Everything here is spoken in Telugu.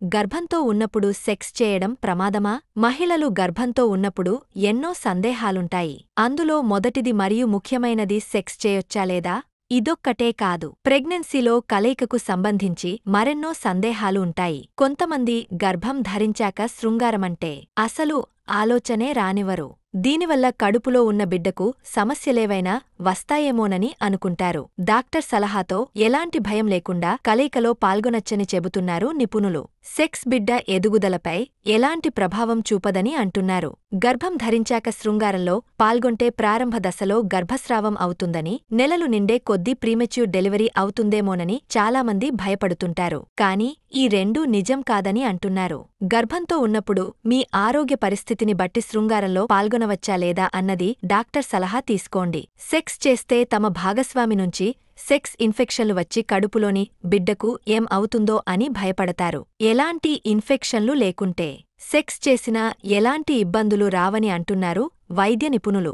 గర్భంతో ఉన్నప్పుడు సెక్స్ చేయడం ప్రమాదమా? మహిళలు గర్భంతో ఉన్నప్పుడు ఎన్నో సందేహాలుంటాయి. అందులో మొదటిది మరియు ముఖ్యమైనది సెక్స్ చేయొచ్చా లేదా? ఇదొక్కటే కాదు. ప్రెగ్నెన్సీలో కలయికకు సంబంధించి మరెన్నో సందేహాలు ఉంటాయి. కొంతమంది గర్భం ధరించాక శృంగారమంటే అసలు ఆలోచనే రానివ్వరు. దీనివల్ల కడుపులో ఉన్న బిడ్డకు సమస్యలేవైనా వస్తాయేమోనని అనుకుంటారు. డాక్టర్ సలహాతో ఎలాంటి భయం లేకుండా కలయికలో పాల్గొనొచ్చని చెబుతున్నారు నిపుణులు. సెక్స్ బిడ్డ ఎదుగుదలపై ఎలాంటి ప్రభావం చూపదని అంటున్నారు. గర్భం ధరించాక శృంగారంలో పాల్గొంటే ప్రారంభ దశలో గర్భస్రావం అవుతుందని, నెలలు నిండే కొద్దీ ప్రీమెచ్యూర్ డెలివరీ అవుతుందేమోనని చాలామంది భయపడుతుంటారు. కానీ ఈ రెండూ నిజం కాదని అంటున్నారు. గర్భంతో ఉన్నప్పుడు మీ ఆరోగ్య పరిస్థితిని బట్టి శృంగారంలో పాల్గొనవచ్చా లేదా అన్నది డాక్టర్ సలహా తీసుకోండి. సెక్స్ చేస్తే తమ భాగస్వామి నుంచి సెక్స్ ఇన్ఫెక్షన్లు వచ్చి కడుపులోని బిడ్డకు ఏం అవుతుందో అని భయపడతారు. ఎలాంటి ఇన్ఫెక్షన్లు లేకుంటే సెక్స్ చేసినా ఎలాంటి ఇబ్బందులు రావని అంటున్నారు వైద్య నిపుణులు.